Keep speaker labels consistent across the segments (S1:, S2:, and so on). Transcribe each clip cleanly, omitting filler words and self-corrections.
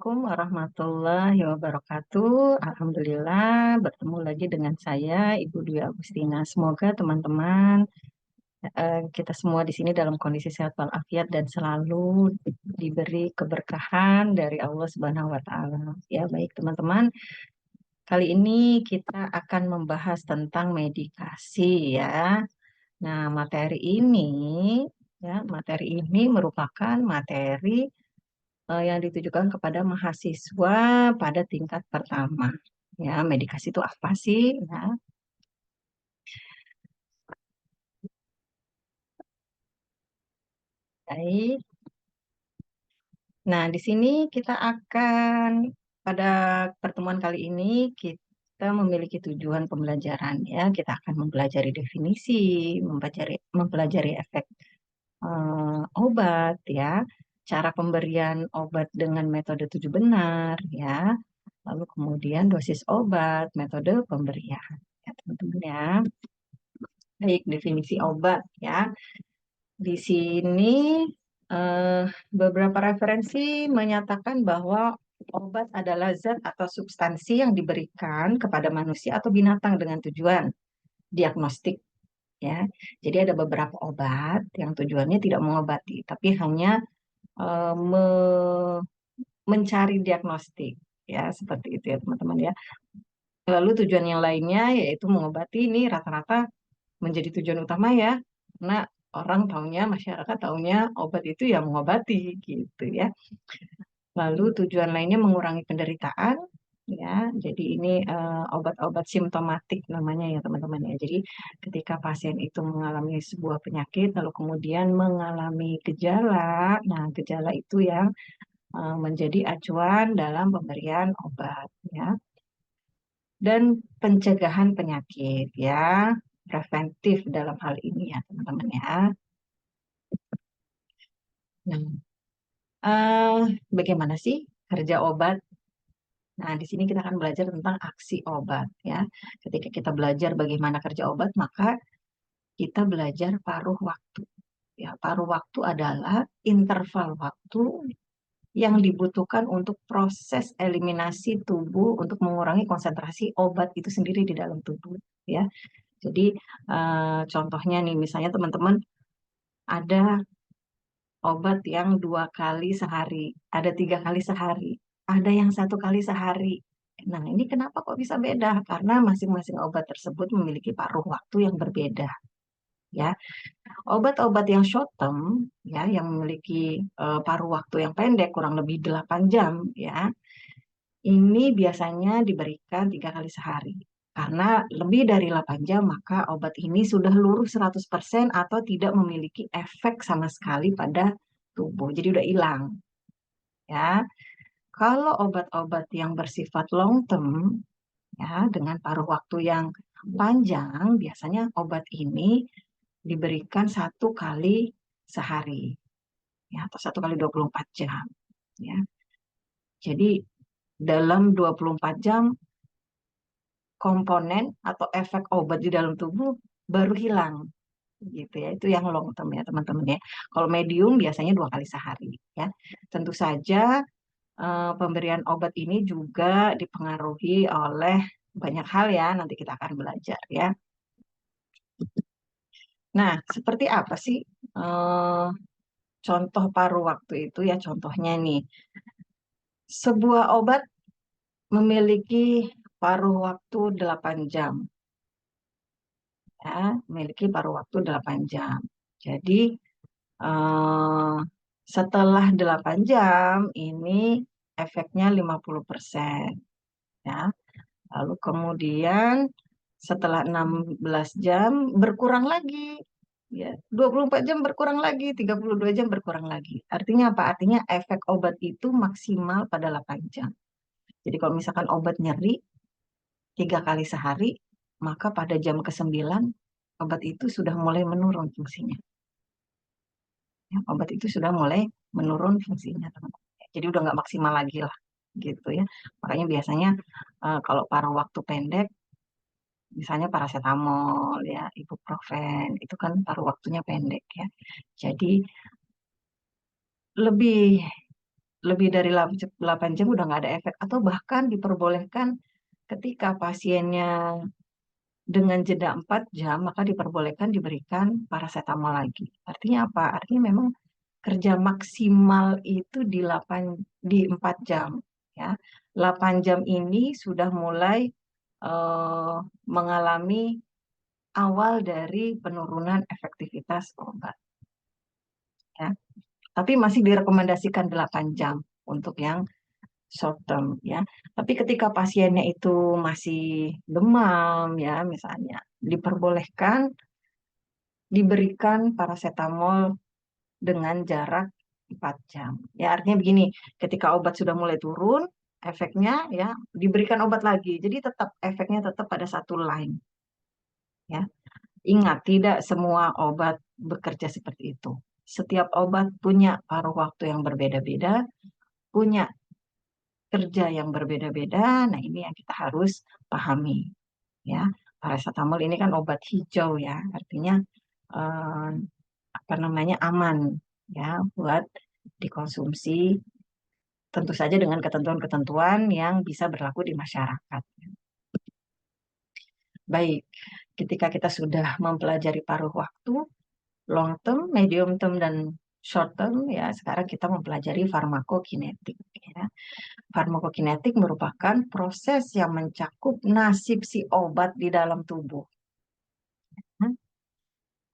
S1: Assalamualaikum warahmatullahi wabarakatuh. Alhamdulillah bertemu lagi dengan saya Ibu Dwi Agustina. Semoga teman-teman kita semua di sini dalam kondisi sehat walafiat dan selalu diberi keberkahan dari Allah Subhanahu wa taala. Ya, baik teman-teman. Kali ini kita akan membahas tentang medikasi ya. Nah, materi ini merupakan materi yang ditujukan kepada mahasiswa pada tingkat pertama. Ya, medikasi itu apa sih? Ya, baik. Nah, di sini kita akan pada pertemuan kali ini kita memiliki tujuan pembelajaran ya. Kita akan mempelajari definisi, mempelajari efek obat ya, cara pemberian obat dengan metode tujuh benar ya. Lalu kemudian dosis obat, metode pemberian. Ya, teman-teman ya. Baik, definisi obat ya. Di sini eh, beberapa referensi menyatakan bahwa obat adalah zat atau substansi yang diberikan kepada manusia atau binatang dengan tujuan diagnostik ya. Jadi ada beberapa obat yang tujuannya tidak mengobati, tapi hanya mencari diagnostik ya, seperti itu ya teman-teman ya. Lalu tujuan yang lainnya yaitu mengobati, ini rata-rata menjadi tujuan utama ya, karena orang taunya, masyarakat taunya obat itu ya mengobati gitu ya. Lalu tujuan lainnya mengurangi penderitaan ya. Jadi ini obat-obat simptomatik namanya ya teman-teman ya. Jadi ketika pasien itu mengalami sebuah penyakit lalu kemudian mengalami gejala, nah gejala itu yang menjadi acuan dalam pemberian obat ya. Dan pencegahan penyakit ya, preventif dalam hal ini ya teman-teman ya. Nah, eh, bagaimana sih kerja obat? Nah, di sini kita akan belajar tentang aksi obat ya. Ketika kita belajar bagaimana kerja obat, maka kita belajar paruh waktu. Ya, paruh waktu adalah interval waktu yang dibutuhkan untuk proses eliminasi tubuh untuk mengurangi konsentrasi obat itu sendiri di dalam tubuh ya. Jadi contohnya nih, misalnya teman-teman ada obat yang 2 kali sehari, ada 3 kali sehari, ada yang 1 kali sehari. Nah, ini kenapa kok bisa beda? Karena masing-masing obat tersebut memiliki paruh waktu yang berbeda. Ya, obat-obat yang short term, ya, yang memiliki paruh waktu yang pendek, kurang lebih 8 jam, ya, ini biasanya diberikan 3 kali sehari. Karena lebih dari 8 jam, maka obat ini sudah luruh 100% atau tidak memiliki efek sama sekali pada tubuh. Jadi udah hilang. Ya, kalau obat-obat yang bersifat long term, ya, dengan paruh waktu yang panjang, biasanya obat ini diberikan 1 kali sehari, ya, atau 1 kali 24 jam. Ya. Jadi dalam 24 jam komponen atau efek obat di dalam tubuh baru hilang gitu ya. Itu yang long term ya teman-teman ya. Kalau medium biasanya 2 kali sehari ya. Tentu saja pemberian obat ini juga dipengaruhi oleh banyak hal ya. Nanti kita akan belajar ya. Nah, seperti apa sih contoh paruh waktu itu ya? Contohnya nih, sebuah obat memiliki paruh waktu 8 jam ya, memiliki paruh waktu 8 jam. Jadi eh, setelah 8 jam ini efeknya 50% ya. Lalu kemudian setelah 16 jam berkurang lagi ya. 24 jam berkurang lagi, 32 jam berkurang lagi. Artinya apa? Artinya efek obat itu maksimal pada 8 jam. Jadi kalau misalkan obat nyeri 3 kali sehari, maka pada jam ke-9 obat itu sudah mulai menurun fungsinya. Ya, obat itu sudah mulai menurun fungsinya, teman-teman. Jadi udah nggak maksimal lagi lah, gitu ya. Makanya biasanya kalau paruh waktu pendek, misalnya paracetamol ya, ibuprofen, itu kan paruh waktunya pendek ya. Jadi lebih lebih dari 8 jam udah nggak ada efek, atau bahkan diperbolehkan ketika pasiennya dengan jeda 4 jam, maka diperbolehkan diberikan paracetamol lagi. Artinya apa? Artinya memang kerja maksimal itu di 4 jam, ya. 8 jam ini sudah mulai mengalami awal dari penurunan efektivitas obat, ya. Tapi masih direkomendasikan 8 jam untuk yang short term, ya. Tapi ketika pasiennya itu masih demam, ya, misalnya, diperbolehkan diberikan paracetamol dengan jarak 4 jam. Ya, artinya begini, ketika obat sudah mulai turun, efeknya, ya, diberikan obat lagi. Jadi tetap efeknya tetap pada satu line, ya. Ingat, tidak semua obat bekerja seperti itu. Setiap obat punya paruh waktu yang berbeda-beda, punya kerja yang berbeda-beda. Nah, ini yang kita harus pahami, ya. Paracetamol ini kan obat hijau, ya, artinya eh, apa namanya, aman, ya, buat dikonsumsi, tentu saja dengan ketentuan-ketentuan yang bisa berlaku di masyarakat. Baik, ketika kita sudah mempelajari paruh waktu, long term, medium term, dan short term, ya, sekarang kita mempelajari farmakokinetik, ya. Farmakokinetik merupakan proses yang mencakup nasib si obat di dalam tubuh. Hmm,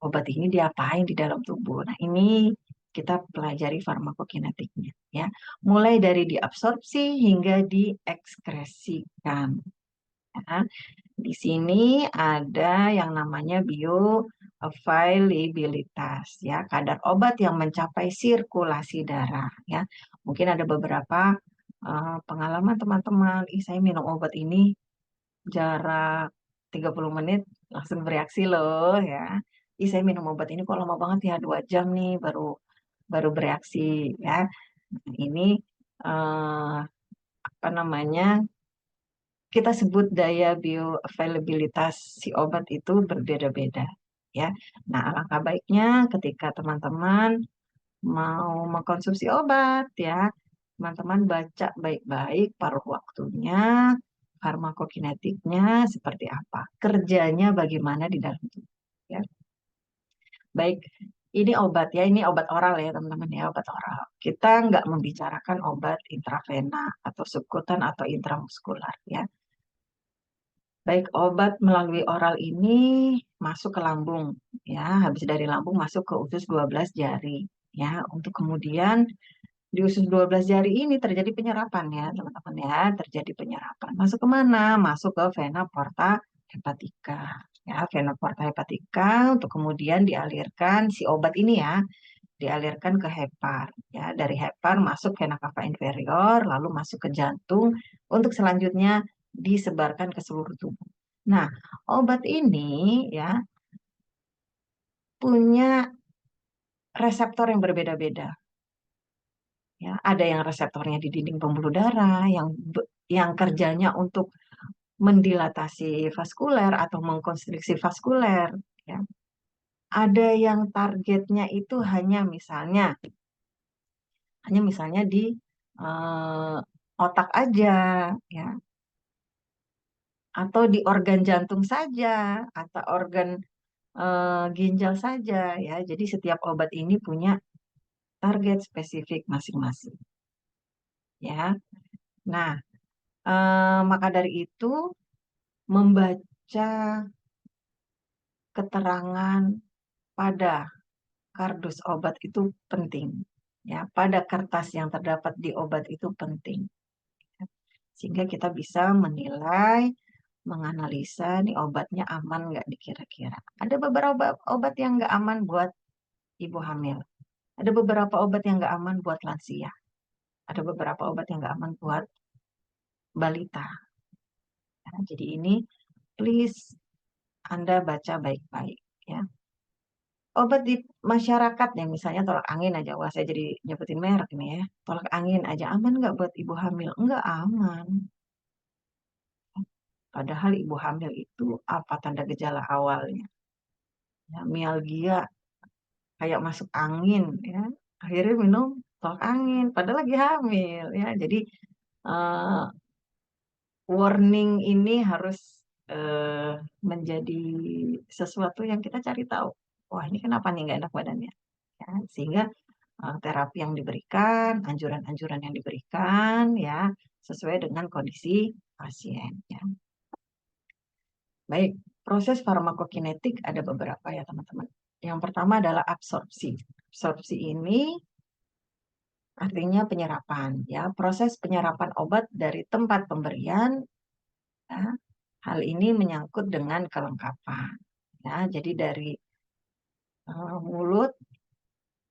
S1: Obat ini diapain di dalam tubuh? Nah, ini kita pelajari farmakokinetiknya, ya. Mulai dari diabsorpsi hingga diekskresikan. Ya. Di sini ada yang namanya bioavailabilitas, ya, kadar obat yang mencapai sirkulasi darah, ya. Mungkin ada beberapa pengalaman teman-teman, saya minum obat ini jarak 30 menit langsung bereaksi loh, ya. Saya minum obat ini kok lama banget ya, 2 jam nih baru baru bereaksi, ya. Nah, ini eh, apa namanya, kita sebut daya bioavailabilitas si obat itu berbeda-beda, ya. Nah, alangkah baiknya ketika teman-teman mau mengkonsumsi obat, ya, teman-teman baca baik-baik paruh waktunya, farmakokinetiknya seperti apa, kerjanya bagaimana di dalam tubuh, ya. Baik, ini obat, ya, ini obat oral, ya, teman-teman, ya, obat oral. Kita nggak membicarakan obat intravena atau subkutan atau intramuskular, ya. Baik, obat melalui oral ini masuk ke lambung, ya. Habis dari lambung masuk ke usus 12 jari, ya. Untuk kemudian di usus 12 jari ini terjadi penyerapan, ya, teman-teman, ya. Terjadi penyerapan. Masuk ke mana? Masuk ke vena porta hepatica. Ya, vena porta hepatica untuk kemudian dialirkan si obat ini, ya, dialirkan ke hepar, ya. Dari hepar masuk vena cava inferior, lalu masuk ke jantung untuk selanjutnya disebarkan ke seluruh tubuh. Nah, obat ini, ya, punya reseptor yang berbeda-beda. Ya, ada yang reseptornya di dinding pembuluh darah, yang kerjanya untuk mendilatasi vaskuler atau mengkonstriksi vaskuler. Ya. Ada yang targetnya itu hanya misalnya di eh, otak aja, ya, atau di organ jantung saja, atau organ ginjal saja, ya. Jadi setiap obat ini punya target spesifik masing-masing, ya. Nah, maka dari itu membaca keterangan pada kardus obat itu penting, ya. Pada kertas yang terdapat di obat itu penting, sehingga kita bisa menilai, menganalisa nih obatnya aman nggak dikira-kira. Ada beberapa obat yang nggak aman buat ibu hamil. Ada beberapa obat yang nggak aman buat lansia. Ada beberapa obat yang nggak aman buat balita. Nah, jadi ini please Anda baca baik-baik, ya. Obat di masyarakat yang misalnya tolak angin aja, wah, saya jadi nyebutin merek ini, ya. Tolak angin aja aman nggak buat ibu hamil? Nggak aman. Padahal ibu hamil itu apa tanda gejala awalnya? Ya, mialgia, kayak masuk angin, ya. Akhirnya minum stok angin, padahal lagi hamil ya. Jadi eh, warning ini harus menjadi sesuatu yang kita cari tahu. Wah, ini kenapa nih nggak enak badannya? Ya, sehingga terapi yang diberikan, anjuran-anjuran yang diberikan, ya sesuai dengan kondisi pasien. Ya. Baik, proses farmakokinetik ada beberapa ya teman-teman. Yang pertama adalah absorpsi. Absorpsi ini artinya penyerapan, ya proses penyerapan obat dari tempat pemberian. Ya. Hal ini menyangkut dengan kelengkapan. Ya, jadi dari mulut,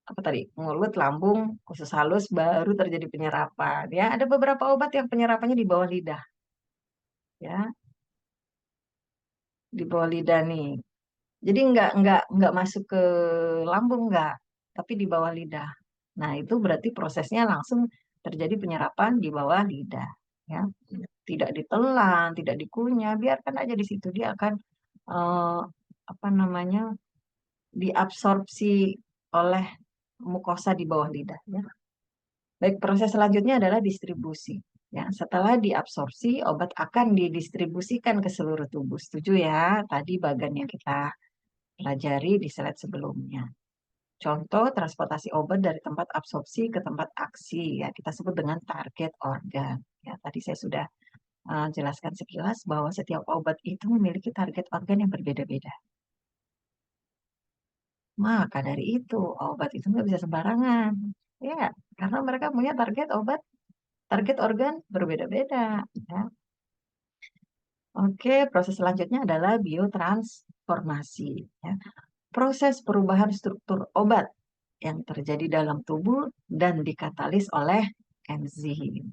S1: apa tadi, mulut, lambung, usus halus, baru terjadi penyerapan. Ya, ada beberapa obat yang penyerapannya di bawah lidah. Ya, di bawah lidah nih. Jadi nggak masuk ke lambung nggak, tapi di bawah lidah. Nah, itu berarti prosesnya langsung terjadi penyerapan di bawah lidah. Ya, tidak ditelan, tidak dikunyah, biarkan aja di situ dia akan eh, apa namanya diabsorpsi oleh mukosa di bawah lidah. Ya. Baik, proses selanjutnya adalah distribusi. Ya, setelah diabsorpsi, obat akan didistribusikan ke seluruh tubuh. Setuju ya? Tadi bagian yang kita pelajari di slide sebelumnya. Contoh transportasi obat dari tempat absorpsi ke tempat aksi, ya kita sebut dengan target organ. Ya, tadi saya sudah jelaskan sekilas bahwa setiap obat itu memiliki target organ yang berbeda-beda. Maka dari itu obat itu nggak bisa sembarangan, ya, karena mereka punya target obat, target organ berbeda-beda. Ya. Oke, proses selanjutnya adalah biotransformasi. Ya. Proses perubahan struktur obat yang terjadi dalam tubuh dan dikatalis oleh enzim.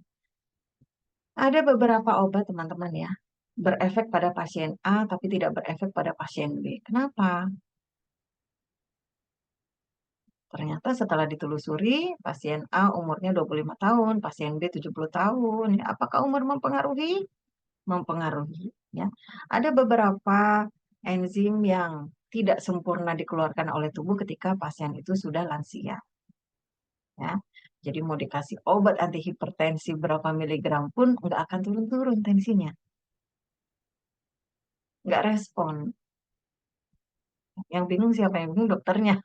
S1: Ada beberapa obat, teman-teman ya, berefek pada pasien A tapi tidak berefek pada pasien B. Kenapa? Ternyata setelah ditelusuri, pasien A umurnya 25 tahun, pasien B 70 tahun. Ya, apakah umur mempengaruhi? Mempengaruhi. Ya. Ada beberapa enzim yang tidak sempurna dikeluarkan oleh tubuh ketika pasien itu sudah lansia. Ya. Jadi mau dikasih obat antihipertensi berapa miligram pun nggak akan turun-turun tensinya. Nggak respon. Yang bingung siapa yang bingung dokternya.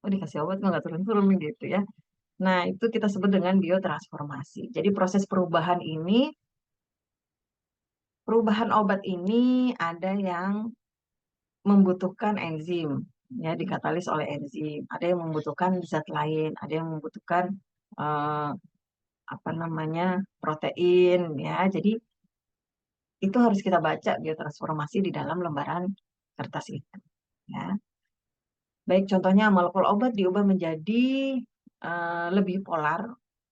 S1: Oh dikasih obat kok nggak turun-turun gitu ya. Nah itu kita sebut dengan biotransformasi. Jadi proses perubahan obat ini ada yang membutuhkan enzim, ya dikatalis oleh enzim. Ada yang membutuhkan zat lain, ada yang membutuhkan eh, apa namanya protein, ya. Jadi itu harus kita baca biotransformasi di dalam lembaran kertas itu. Ya. Baik, contohnya molekul obat diubah menjadi lebih polar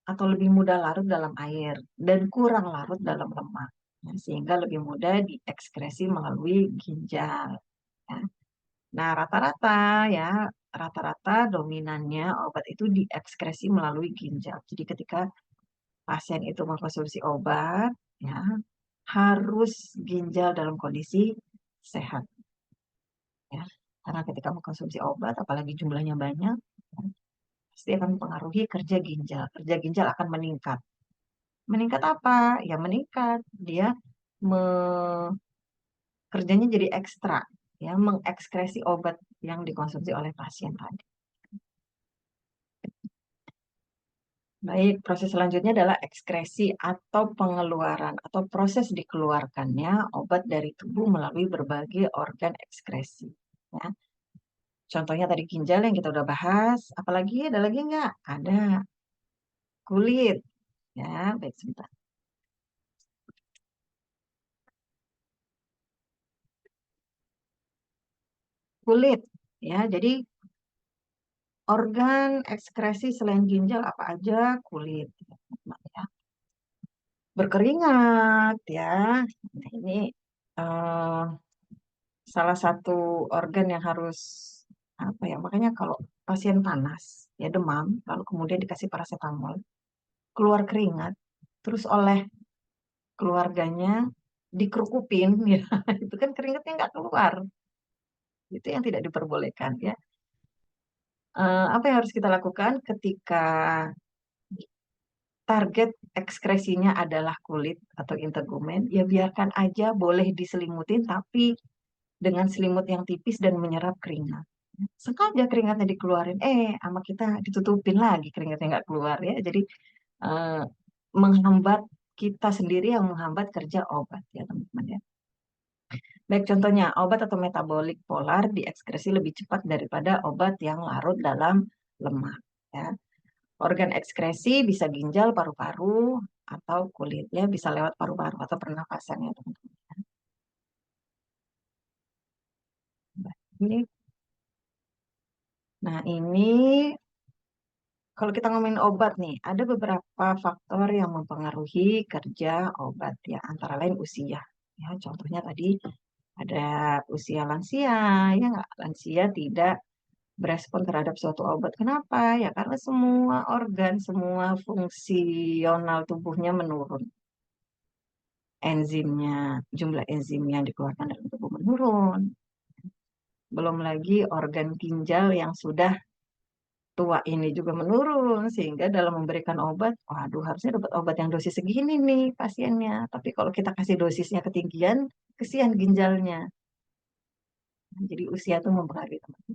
S1: atau lebih mudah larut dalam air dan kurang larut dalam lemak, ya, sehingga lebih mudah diekskresi melalui ginjal. Ya. Nah, rata-rata dominannya obat itu diekskresi melalui ginjal. Jadi ketika pasien itu mengkonsumsi obat, ya harus ginjal dalam kondisi sehat. Ya. Karena ketika mengkonsumsi obat, apalagi jumlahnya banyak, ya, pasti akan mempengaruhi kerja ginjal. Kerja ginjal akan meningkat. Meningkat apa? Ya meningkat. Dia kerjanya jadi ekstra, ya mengekskresi obat yang dikonsumsi oleh pasien tadi. Baik, proses selanjutnya adalah ekskresi atau pengeluaran atau proses dikeluarkannya obat dari tubuh melalui berbagai organ ekskresi. Ya. Contohnya tadi ginjal yang kita udah bahas. Apalagi ada lagi nggak? Ada kulit. Ya, baik sebentar. Kulit. Ya, jadi organ ekskresi selain ginjal apa aja? Kulit. Ya. Berkeringat, ya. Nah, ini eh, salah satu organ yang harus apa ya? Makanya kalau pasien panas, ya demam, lalu kemudian dikasih paracetamol, keluar keringat, terus oleh keluarganya dikerukupin, ya itu kan keringatnya nggak keluar, itu yang tidak diperbolehkan, ya. Apa yang harus kita lakukan ketika target ekskresinya adalah kulit atau integumen? Ya biarkan aja, boleh diselimutin, tapi dengan selimut yang tipis dan menyerap keringat. Sengaja keringatnya dikeluarin, sama kita ditutupin lagi keringatnya nggak keluar ya. Jadi eh, menghambat kita sendiri yang menghambat kerja obat ya teman-teman ya. Baik contohnya, obat atau metabolik polar diekskresi lebih cepat daripada obat yang larut dalam lemak. Ya. Organ ekskresi bisa ginjal, paru-paru, atau kulit ya, bisa lewat paru-paru atau pernafasan ya teman-teman. Ini, nah ini kalau kita ngomongin obat nih, ada beberapa faktor yang mempengaruhi kerja obat ya, antara lain usia. Ya, contohnya tadi ada usia lansia, ya nggak? Lansia tidak berespon terhadap suatu obat. Kenapa? Ya karena semua organ, semua fungsional tubuhnya menurun. Enzimnya, jumlah enzim yang dikeluarkan dalam tubuh menurun. Belum lagi organ ginjal yang sudah tua ini juga menurun, sehingga dalam memberikan obat, waduh harusnya dapat obat yang dosis segini nih pasiennya. Tapi kalau kita kasih dosisnya ketinggian, kesian ginjalnya. Jadi usia itu mempengaruhi teman.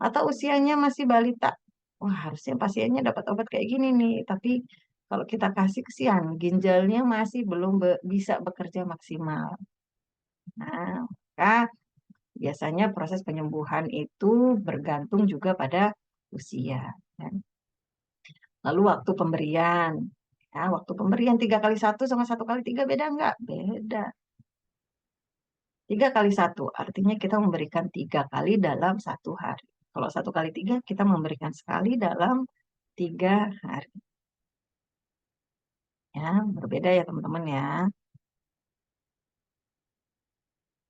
S1: Atau usianya masih balita. Wah, harusnya pasiennya dapat obat kayak gini nih. Tapi kalau kita kasih kesian, ginjalnya masih belum bisa bekerja maksimal. Nah, maka biasanya proses penyembuhan itu bergantung juga pada usia. Kan. Lalu waktu pemberian. Ya, waktu pemberian 3 kali 1 sama 1 kali 3 beda nggak? Beda. 3 kali 1 artinya kita memberikan 3 kali dalam 1 hari. Kalau 1 kali 3 kita memberikan sekali dalam 3 hari. Ya, berbeda ya teman-teman ya.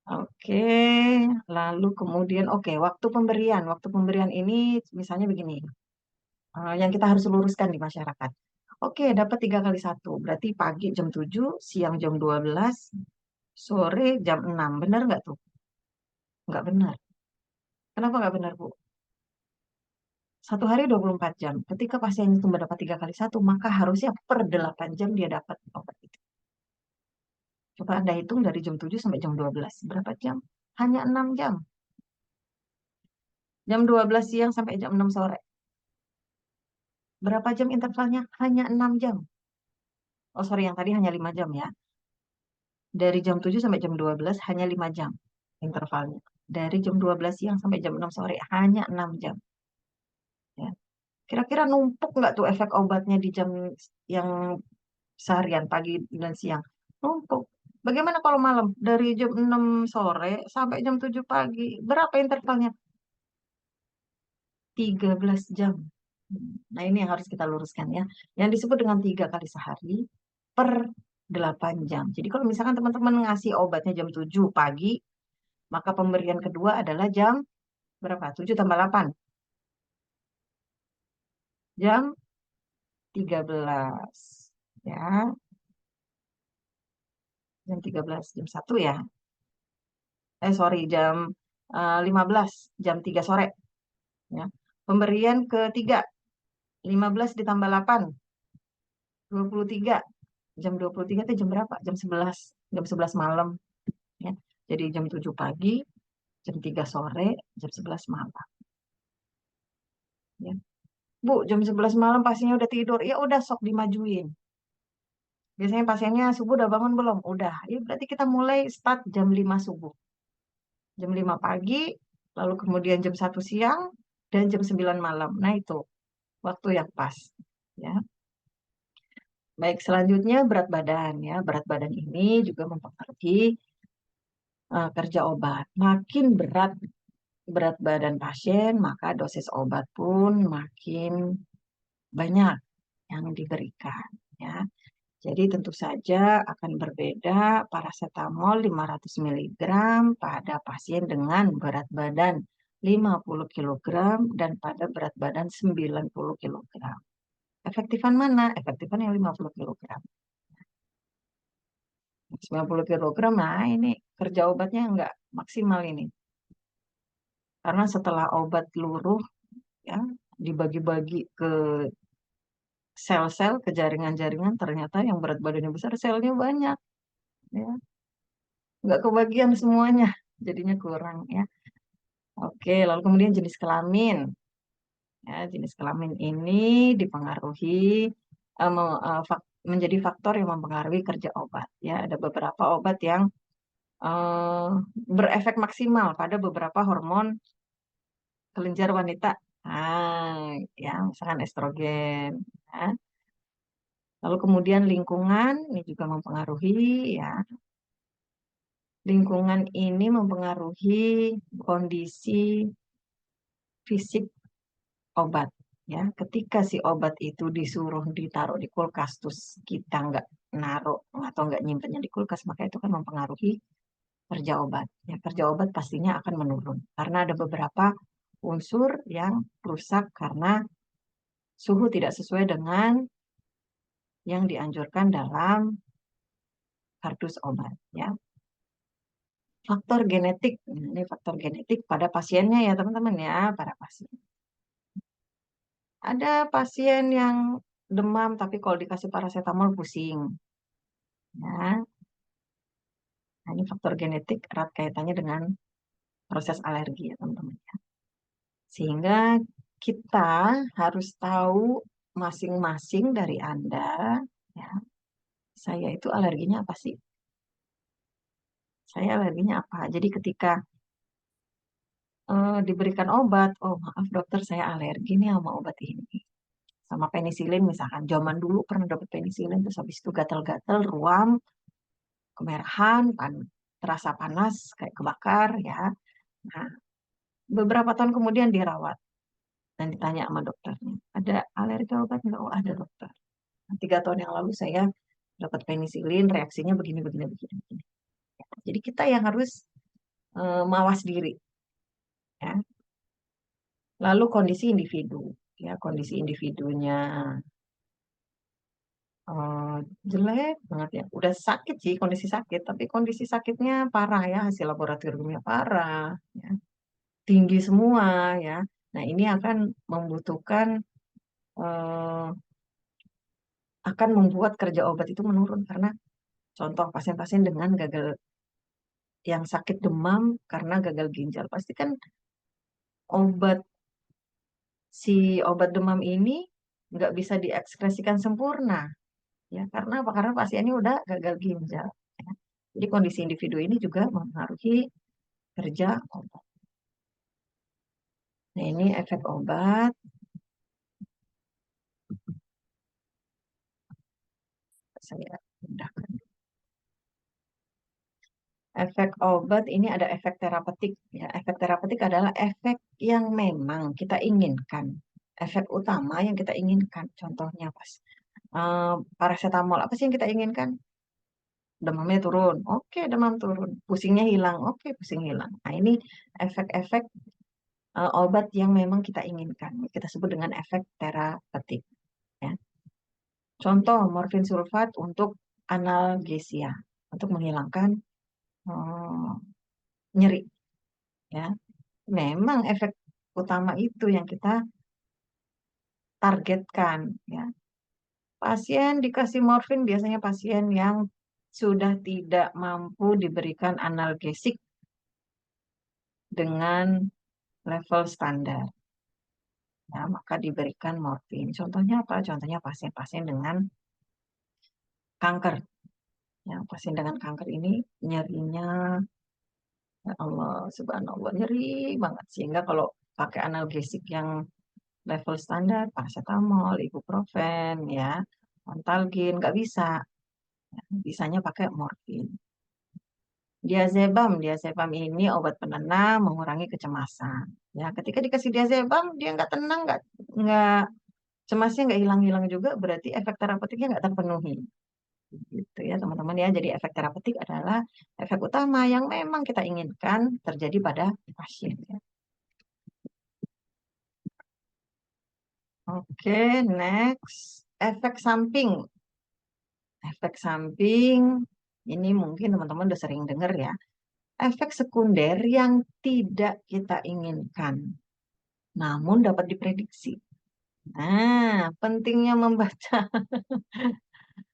S1: Oke, lalu kemudian waktu pemberian. Waktu pemberian ini misalnya begini, yang kita harus luruskan di masyarakat. Oke, dapat 3 kali 1, berarti pagi jam 7, siang jam 12, sore jam 6. Benar nggak tuh? Nggak benar. Kenapa nggak benar, Bu? 1 hari 24 jam. Ketika pasien itu mendapat 3 kali 1, maka harusnya per 8 jam dia dapat obat itu. Coba Anda hitung dari jam 7 sampai jam 12. Berapa jam? Hanya 6 jam. Jam 12 siang sampai jam 6 sore. Berapa jam intervalnya? Hanya 6 jam. Oh, sorry, yang tadi hanya 5 jam ya. Dari jam 7 sampai jam 12 hanya 5 jam intervalnya. Dari jam 12 siang sampai jam 6 sore hanya 6 jam. Ya. Kira-kira numpuk nggak tuh efek obatnya di jam yang seharian, pagi dan siang? Numpuk. Bagaimana kalau malam? Dari jam 6 sore sampai jam 7 pagi. Berapa intervalnya? 13 jam. Nah, ini yang harus kita luruskan ya. Yang disebut dengan 3 kali 1 hari per 8 jam. Jadi kalau misalkan teman-teman ngasih obatnya jam 7 pagi, maka pemberian kedua adalah jam berapa? 7 tambah 8. Jam 13. Ya, jam 13. Jam 1 ya. Sorry, jam 15. Jam 3 sore. Ya. Pemberian ketiga, 15 ditambah 8. 23. Jam 23 itu jam berapa? Jam 11. Jam 11 malam. Ya. Jadi jam 7 pagi, jam 3 sore, jam 11 malam. Ya. Bu, jam 11 malam pasiennya udah tidur. Ya udah sok dimajuin. Biasanya pasiennya subuh udah bangun belum? Udah. Ya berarti kita mulai start jam 5 subuh. Jam 5 pagi, lalu kemudian jam 1 siang, dan jam 9 malam. Nah itu waktu yang pas. Ya. Baik, selanjutnya berat badan ya. Berat badan ini juga mempengaruhi kerja obat. Makin berat berat badan pasien, maka dosis obat pun makin banyak yang diberikan ya. Jadi tentu saja akan berbeda paracetamol 500 mg pada pasien dengan berat badan 50 kg dan pada berat badan 90 kg. Efektifan mana? Efektifan yang 50 kg. 90 kg, nah ini kerja obatnya nggak maksimal ini. Karena setelah obat luruh, ya, dibagi-bagi ke sel-sel, ke jaringan-jaringan, ternyata yang berat badannya besar selnya banyak, ya. Nggak kebagian semuanya, jadinya kurang, ya. Oke, lalu kemudian jenis kelamin. Ya, jenis kelamin ini dipengaruhi menjadi faktor yang mempengaruhi kerja obat. Ya, ada beberapa obat yang eh, berefek maksimal pada beberapa hormon kelenjar wanita. Ah, ya, misalkan estrogen. Ya. Lalu kemudian lingkungan ini juga mempengaruhi, ya. Lingkungan ini mempengaruhi kondisi fisik obat. Ya, ketika si obat itu disuruh ditaruh di kulkas, terus kita nggak naruh atau nggak nyimpennya di kulkas, maka itu kan mempengaruhi kerja obat. Ya, kerja obat pastinya akan menurun karena ada beberapa unsur yang rusak karena suhu tidak sesuai dengan yang dianjurkan dalam kardus obat. Ya, faktor genetik, ini faktor genetik pada pasiennya ya teman-teman ya, pada pasien. Ada pasien yang demam tapi kalau dikasih paracetamol pusing. Ya, nah, ini faktor genetik erat kaitannya dengan proses alergi ya teman-teman. Sehingga kita harus tahu masing-masing dari Anda, ya, saya itu alerginya apa sih? Saya alerginya apa? Jadi ketika diberikan obat, oh maaf dokter saya alergi nih sama obat ini. Sama penisilin misalkan. Zaman dulu pernah dapat penisilin terus habis itu gatal-gatal, ruam, kemerahan, terasa panas kayak kebakar ya. Nah, beberapa tahun kemudian dirawat dan ditanya sama dokternya, ada alergi obat nggak? Oh ada dokter. Nah, 3 tahun yang lalu saya dapat penisilin, reaksinya begini, begini, begini, begini. Jadi kita yang harus mawas diri, ya. Lalu kondisi individu, ya kondisi individunya eh, jelek banget ya. Udah sakit sih, kondisi sakit, tapi kondisi sakitnya parah ya, hasil laboratoriumnya parah, ya. Tinggi semua ya. Nah, ini eh, akan membuat kerja obat itu menurun karena contoh pasien-pasien dengan gagal yang sakit demam karena gagal ginjal pasti kan obat si obat demam ini nggak bisa diekspresikan sempurna ya karena apa? Karena pasiennya udah gagal ginjal. Ya. Jadi kondisi individu ini juga mempengaruhi kerja obat. Nah, ini efek obat. Saya pindahkan. Efek obat ini ada efek terapeutik. Ya, efek terapeutik adalah efek yang memang kita inginkan. Efek utama yang kita inginkan. Contohnya pas paracetamol. Apa sih yang kita inginkan? Demamnya turun. Oke, demam turun. Pusingnya hilang. Oke, pusing hilang. Nah, ini efek-efek obat yang memang kita inginkan. Kita sebut dengan efek terapeutik. Ya. Contoh, morfin sulfat untuk analgesia. Untuk menghilangkan eh, nyeri. Ya. Memang efek utama itu yang kita targetkan. Ya. Pasien dikasih morfin biasanya pasien yang sudah tidak mampu diberikan analgesik dengan level standar. Ya, maka diberikan morfin. Contohnya apa? Contohnya pasien-pasien dengan kanker. Ya, pasien dengan kanker ini nyerinya, ya Allah, subhanallah, nyeri banget. Sehingga kalau pakai analgesik yang level standar, paracetamol, ibuprofen, ya, Antalgin, nggak bisa. Ya, bisanya pakai morfin. Diazepam ini obat penenang mengurangi kecemasan. Ya, ketika dikasih diazepam dia nggak tenang, nggak cemasnya nggak hilang-hilang juga, berarti efek terapeutiknya nggak terpenuhi. Gitu ya teman-teman ya. Jadi efek terapeutik adalah efek utama yang memang kita inginkan terjadi pada pasien. Ya. Oke, next. Efek samping. Efek samping ini mungkin teman-teman udah sering dengar ya. Efek sekunder yang tidak kita inginkan, namun dapat diprediksi. Nah, pentingnya membaca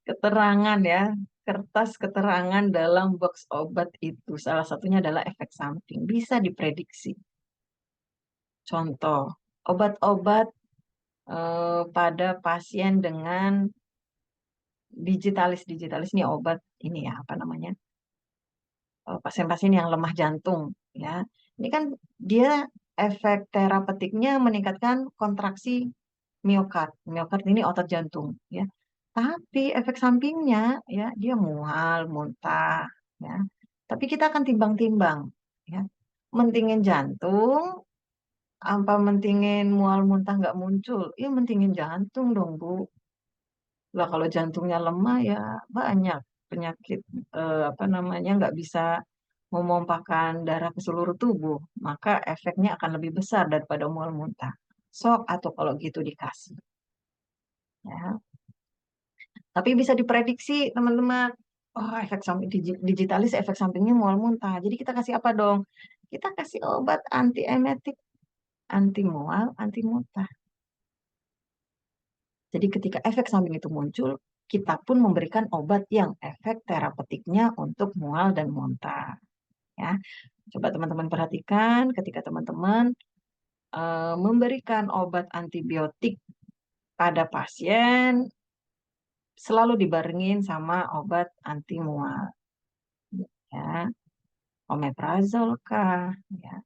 S1: keterangan ya, kertas keterangan dalam box obat itu. Salah satunya adalah efek samping. Bisa diprediksi. Contoh, obat-obat pada pasien dengan digitalis. Digitalis ini obat ini ya, apa namanya? Pasien-pasien yang lemah jantung ya. Ini kan dia efek terapeutiknya meningkatkan kontraksi miokard. Miokard ini otot jantung ya. Tapi efek sampingnya ya dia mual, muntah ya. Tapi kita akan timbang-timbang ya. Mentingin jantung apa mentingin mual muntah nggak muncul? Ya mentingin jantung dong, Bu. Lah kalau jantungnya lemah ya banyak penyakit apa namanya nggak bisa memompahkan darah ke seluruh tubuh, maka efeknya akan lebih besar daripada mual muntah. Sok atau kalau gitu dikasih. Ya. Tapi bisa diprediksi teman-teman. Oh, efek samping digitalis efek sampingnya mual muntah. Jadi kita kasih apa dong? Kita kasih obat anti emetik, anti mual, anti muntah. Jadi ketika efek samping itu muncul, kita pun memberikan obat yang efek terapeutiknya untuk mual dan muntah. Ya, coba teman-teman perhatikan ketika teman-teman memberikan obat antibiotik pada pasien selalu dibarengin sama obat anti mual, ya, omeprazol kah, ya.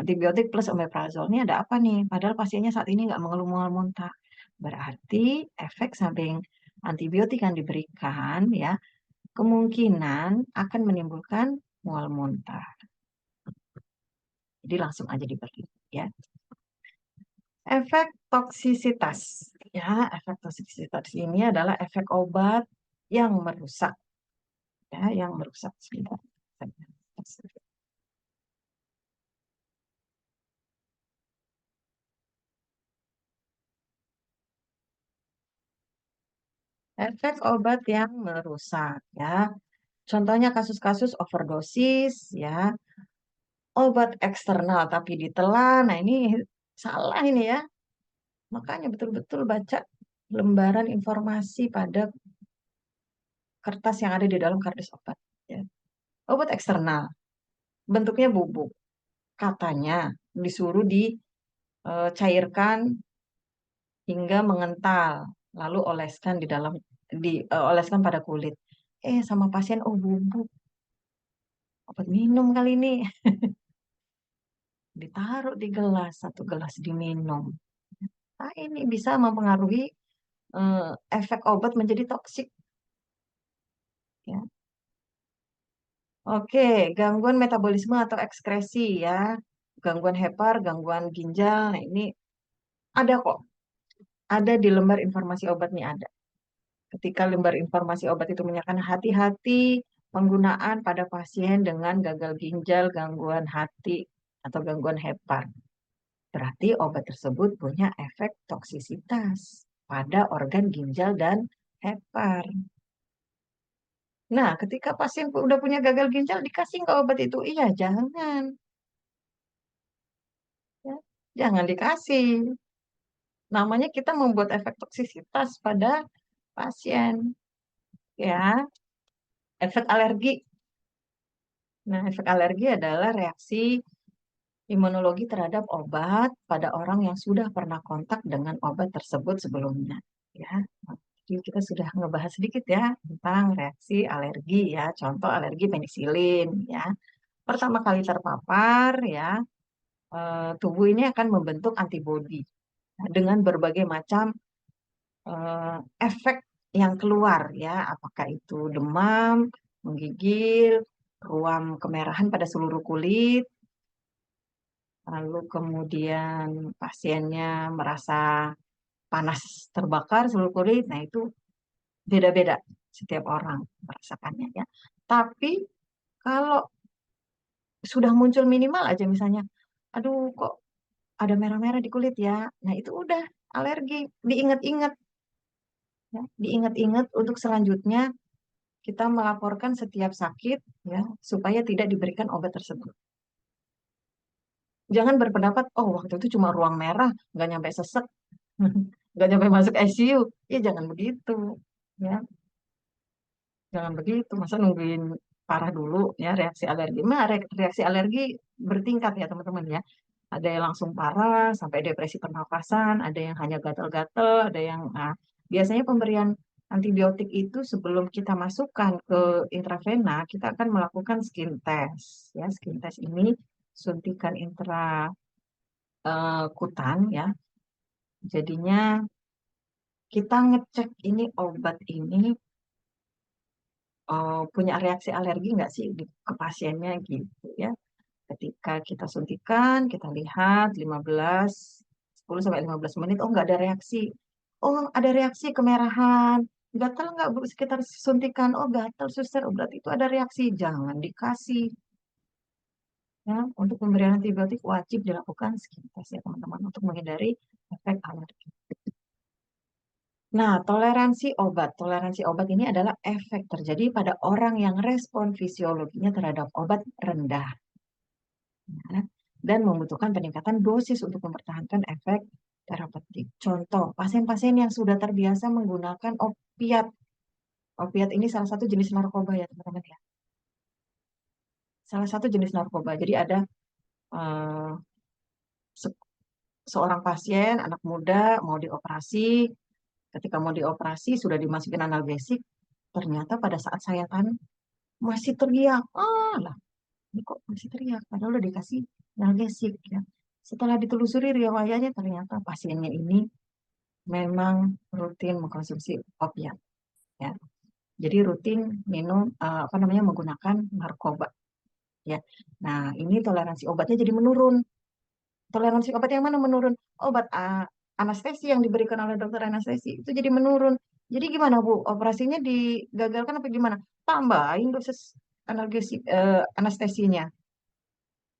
S1: Antibiotik plus omeprazol ini ada apa nih? Padahal pasiennya saat ini nggak mengeluh mual muntah. Berarti efek samping antibiotik yang diberikan ya kemungkinan akan menimbulkan mual muntah. Jadi langsung aja diberi ya. Efek toksisitas. Ya, efek toksisitas ini adalah efek obat yang merusak ya, yang merusak sebentar. Efek obat yang merusak ya. Contohnya kasus-kasus overdosis ya, obat eksternal tapi ditelan. Nah, ini salah ini ya. Makanya betul-betul baca lembaran informasi pada kertas yang ada di dalam kardus obat. Ya. Obat eksternal, bentuknya bubuk. Katanya disuruh dicairkan hingga mengental, lalu oleskan di dalam oleskan pada kulit. Sama pasien, oh bubuk, obat minum kali ini. Ditaruh di gelas, satu gelas diminum. Nah, ini bisa mempengaruhi efek obat menjadi toksik. Ya. Oke, gangguan metabolisme atau ekskresi ya, gangguan hepar, gangguan ginjal. Nah, ini ada kok, ada di lembar informasi obat nih ada. Ketika lembar informasi obat itu menyatakan hati-hati penggunaan pada pasien dengan gagal ginjal, gangguan hati, atau gangguan hepar. Berarti obat tersebut punya efek toksisitas pada organ ginjal dan hepar. Nah, ketika pasien udah punya gagal ginjal, dikasih nggak obat itu? Iya, jangan. Ya. Jangan dikasih. Namanya kita membuat efek toksisitas pada pasien. Ya, efek alergi. Nah, efek alergi adalah reaksi imunologi terhadap obat pada orang yang sudah pernah kontak dengan obat tersebut sebelumnya. Ya, jadi kita sudah ngebahas sedikit ya tentang reaksi alergi ya. Contoh alergi penisilin ya. Pertama kali terpapar ya, tubuh ini akan membentuk antibodi dengan berbagai macam eh, efek yang keluar ya. Apakah itu demam, menggigil, ruam kemerahan pada seluruh kulit, lalu kemudian pasiennya merasa panas terbakar seluruh kulit. Nah, itu beda-beda setiap orang merasakannya ya. Tapi kalau sudah muncul minimal aja misalnya, aduh kok ada merah-merah di kulit ya. Nah, itu udah alergi. Diingat-ingat ya, diingat-ingat untuk selanjutnya kita melaporkan setiap sakit ya supaya tidak diberikan obat tersebut. Jangan berpendapat, oh waktu itu cuma ruang merah, nggak nyampe sesek. nggak nyampe masuk ICU. Ya jangan begitu, ya jangan begitu. Masa nungguin parah dulu ya reaksi alergi. Nah, reaksi alergi bertingkat ya teman-teman ya. Ada yang langsung parah sampai depresi pernafasan, ada yang hanya gatal-gatal, ada yang biasanya pemberian antibiotik itu sebelum kita masukkan ke intravena, kita akan melakukan skin test. Ya, skin test ini suntikan kutan ya. Jadinya kita ngecek ini obat ini punya reaksi alergi nggak sih ke pasiennya gitu ya. Ketika kita suntikan, kita lihat 10 sampai 15 menit, oh nggak ada reaksi. Oh, ada reaksi kemerahan. Gatal nggak Bu sekitar suntikan? Oh, gatal suster. Oh, berarti itu ada reaksi. Jangan dikasih. Ya, untuk pemberian antibiotik wajib dilakukan skin test ya teman-teman untuk menghindari efek alergi. Nah, toleransi obat. Toleransi obat ini adalah efek terjadi pada orang yang respon fisiologinya terhadap obat rendah, ya, dan membutuhkan peningkatan dosis untuk mempertahankan efek terapeutik. Contoh, pasien-pasien yang sudah terbiasa menggunakan opiat. Opiat ini salah satu jenis narkoba ya teman-teman ya. Salah satu jenis narkoba. Jadi ada eh, se- seorang pasien, anak muda, mau dioperasi. Ketika mau dioperasi, sudah dimasukin analgesik. Ternyata pada saat sayatan masih teriak. Ah lah, ini kok masih teriak? Padahal udah dikasih analgesik ya. Setelah ditelusuri riwayatnya, ternyata pasiennya ini memang rutin mengkonsumsi opiat ya. Jadi rutin minum apa namanya menggunakan narkoba ya. Nah, ini toleransi obatnya jadi menurun. Toleransi obat yang mana menurun? Obat anestesi yang diberikan oleh dokter anestesi itu jadi menurun. Jadi gimana Bu? Operasinya digagalkan apa gimana? Tambahin dosis analgesik anestesinya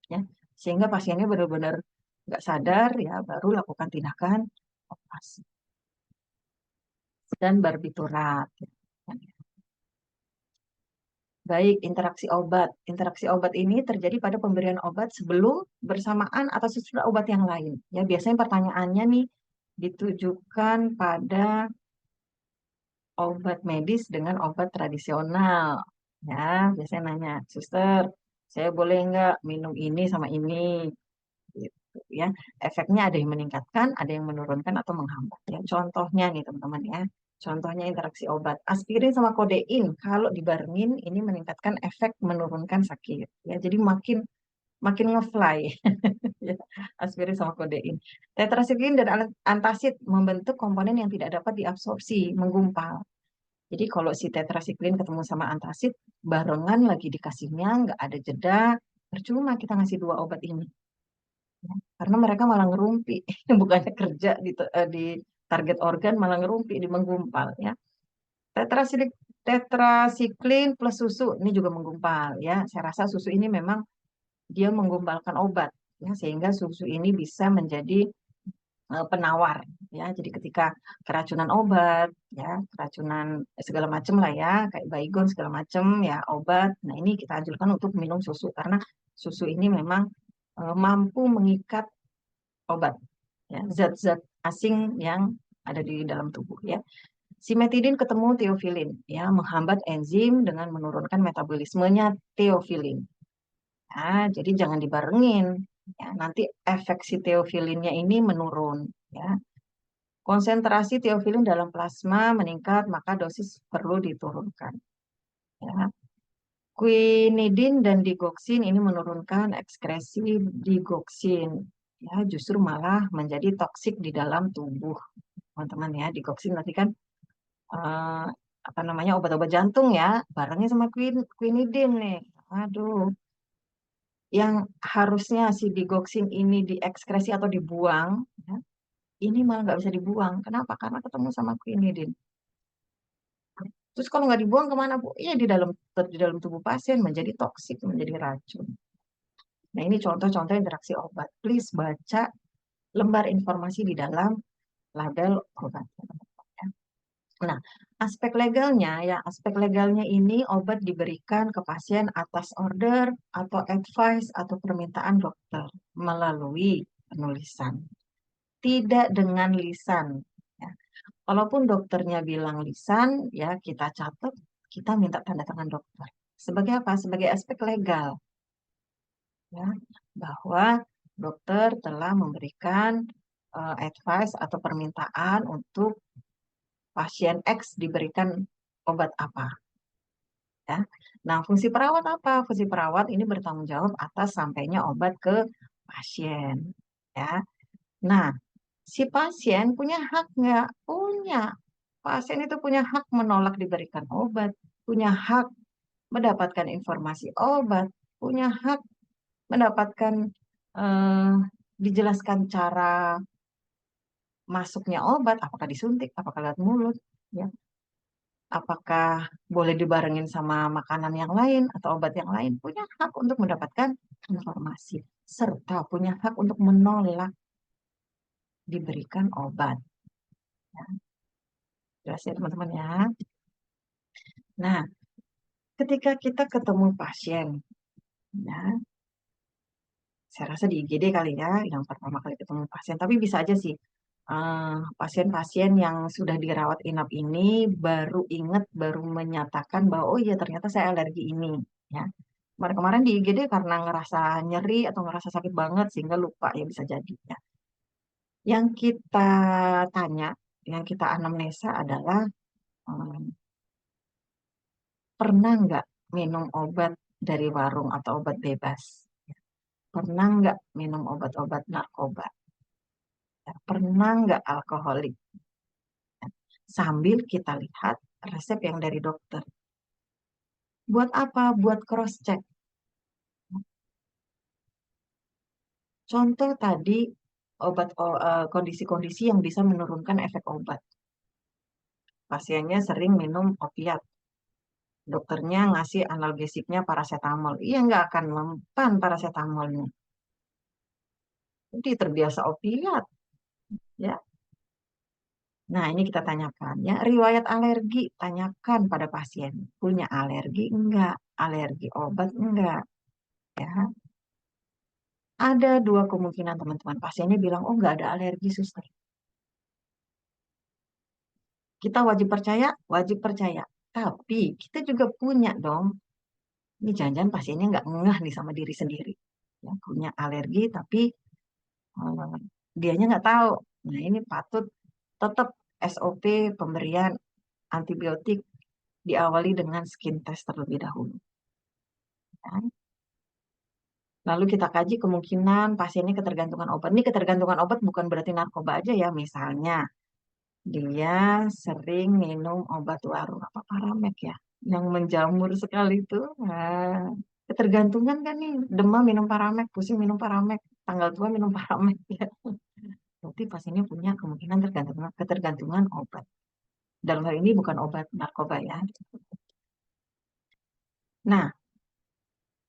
S1: ya. Sehingga pasiennya benar-benar nggak sadar ya baru lakukan tindakan operasi dan barbiturat. Ya. Baik, interaksi obat. Interaksi obat ini terjadi pada pemberian obat sebelum, bersamaan, atau sesudah obat yang lain. Ya, biasanya pertanyaannya nih ditujukan pada obat medis dengan obat tradisional. Ya, biasanya nanya, suster, saya boleh nggak minum ini sama ini? Gitu, ya. Efeknya ada yang meningkatkan, ada yang menurunkan atau menghambat. Ya, contohnya nih teman-teman ya. Contohnya interaksi obat. Aspirin sama kodein kalau dibarengin ini meningkatkan efek menurunkan sakit. Ya, jadi makin makin ngefly ya, aspirin sama kodein. Tetrasikline dan antasid membentuk komponen yang tidak dapat diabsorpsi, menggumpal. Jadi kalau si tetrasikline ketemu sama antasid barengan lagi dikasihnya nggak ada jeda, percuma kita ngasih dua obat ini. Ya, karena mereka malah ngerumpi, bukannya kerja di target organ malah ngerumpi di menggumpal ya. Tetrasiklin plus susu ini juga menggumpal ya. Saya rasa susu ini memang dia menggumpalkan obat ya sehingga susu ini bisa menjadi penawar ya. Jadi ketika keracunan obat ya, keracunan segala macam lah ya, kayak baygon segala macam ya obat. Nah, ini kita anjurkan untuk minum susu karena susu ini memang mampu mengikat obat ya, zat-zat asing yang ada di dalam tubuh ya. Simetidin ketemu teofilin ya, menghambat enzim dengan menurunkan metabolismenya teofilin. Nah, jadi jangan dibarengin. Ya, nanti efek si teofilinnya ini menurun. Ya. Konsentrasi teofilin dalam plasma meningkat, maka dosis perlu diturunkan. Ya. Quinidin dan digoxin ini menurunkan ekskresi digoxin. Ya, justru malah menjadi toksik di dalam tubuh. Teman-teman ya, digoxin nanti kan eh, apa namanya obat-obat jantung ya, barengnya sama quinidin nih. Aduh, yang harusnya si digoxin ini diekskresi atau dibuang, ya, ini malah nggak bisa dibuang. Kenapa? Karena ketemu sama quinidin. Terus kalau nggak dibuang kemana, Bu? Ya di dalam tubuh pasien menjadi toksik, menjadi racun. Nah, ini contoh-contoh interaksi obat. Please baca lembar informasi di dalam label obat. Nah, aspek legalnya ini obat diberikan ke pasien atas order atau advice atau permintaan dokter melalui penulisan, tidak dengan lisan. Ya. Walaupun dokternya bilang lisan, ya kita catat, kita minta tanda tangan dokter. Sebagai apa? Sebagai aspek legal, ya, bahwa dokter telah memberikan advice atau permintaan untuk pasien X diberikan obat apa, ya. Nah, fungsi perawat apa? Fungsi perawat ini bertanggung jawab atas sampainya obat ke pasien, ya. Nah, si pasien punya hak nggak? Punya. Pasien itu punya hak menolak diberikan obat, punya hak mendapatkan informasi obat, punya hak mendapatkan eh, dijelaskan cara masuknya obat, apakah disuntik, apakah lewat mulut, ya, apakah boleh dibarengin sama makanan yang lain atau obat yang lain, punya hak untuk mendapatkan informasi, serta punya hak untuk menolak diberikan obat. Ya, jelas ya teman-teman ya. Nah, ketika kita ketemu pasien, ya, saya rasa di IGD kali ya, yang pertama kali ketemu pasien. Tapi bisa aja sih, pasien-pasien yang sudah dirawat inap ini baru ingat, baru menyatakan bahwa, oh iya ternyata saya alergi ini. Ya. Kemarin-kemarin di IGD karena ngerasa nyeri atau ngerasa sakit banget sehingga lupa ya bisa jadi. Ya. Yang kita tanya, yang kita anamnesa adalah, hmm, pernah nggak minum obat dari warung atau obat bebas? Pernah nggak minum obat-obat narkoba? Pernah nggak alkoholik? Sambil kita lihat resep yang dari dokter. Buat apa? Buat cross check. Contoh tadi kondisi-kondisi yang bisa menurunkan efek obat. Pasiennya sering minum opiat. Dokternya ngasih analgesiknya paracetamol. Iya nggak akan mempan paracetamolnya. Jadi terbiasa opiat, ya. Nah, ini kita tanyakan ya. Riwayat alergi, tanyakan pada pasien. Punya alergi enggak? Alergi obat enggak? Ya. Ada dua kemungkinan teman-teman. Pasiennya bilang, oh nggak ada alergi suster. Kita wajib percaya, wajib percaya. Tapi kita juga punya dong. Ini jangan-jangan pasiennya nggak ngeh nih sama diri sendiri. Ya, punya alergi tapi eh, dianya nggak tahu. Nah ini patut tetap SOP pemberian antibiotik diawali dengan skin test terlebih dahulu. Ya. Lalu kita kaji kemungkinan pasiennya ketergantungan obat. Ini ketergantungan obat bukan berarti narkoba aja ya. Misalnya dia sering minum obat warung apa Paramek ya, yang menjamur sekali itu. Nah, ketergantungan kan nih, demam minum Paramek, pusing minum Paramek, tanggal tua minum Paramek ya. Berarti pasiennya punya kemungkinan ketergantungan obat. Dalam hal ini bukan obat narkoba ya. Nah,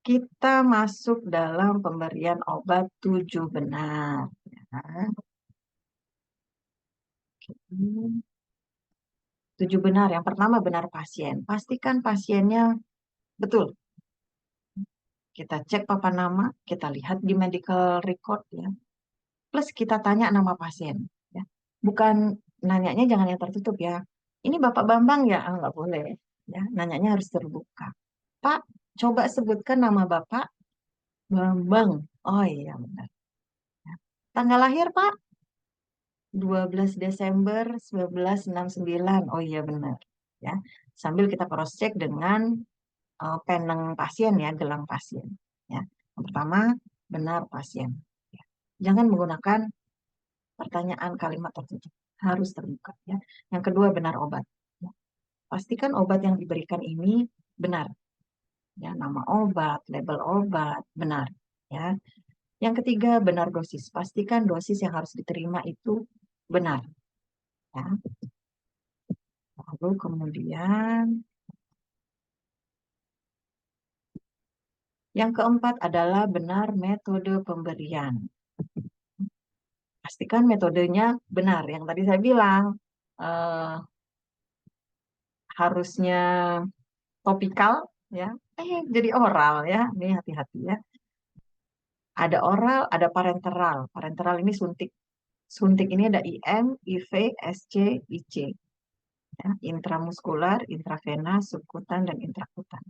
S1: kita masuk dalam pemberian obat tujuh benar. Ya. Tujuh benar. Yang pertama benar pasien. Pastikan pasiennya betul. Kita cek papan nama, kita lihat di medical record ya. Plus kita tanya nama pasien ya. Bukan nanyanya jangan yang tertutup ya. Ini Bapak Bambang ya? Ah, nggak boleh ya. Nanyanya harus terbuka. Pak, coba sebutkan nama Bapak Bambang. Oh iya benar. Ya. Tanggal lahir Pak? 12 Desember 1969. Oh iya benar. Ya. Sambil kita cross check dengan peneng pasien ya, gelang pasien. Ya. Yang pertama, benar pasien. Ya. Jangan menggunakan pertanyaan kalimat tertutup. Harus terbuka. Ya. Yang kedua, benar obat. Ya. Pastikan obat yang diberikan ini benar. Ya, nama obat, label obat, benar. Ya. Yang ketiga, benar dosis. Pastikan dosis yang harus diterima itu benar. Ya. Lalu kemudian yang keempat adalah benar metode pemberian. Pastikan metodenya benar. Yang tadi saya bilang, eh, harusnya topikal, ya. Jadi oral ya. Ini hati-hati ya. Ada oral, ada parenteral. Parenteral ini suntik. Suntik ini ada IM, IV, SC, IC. Ya, intramuskular, intravena, subkutan, dan intrakutan.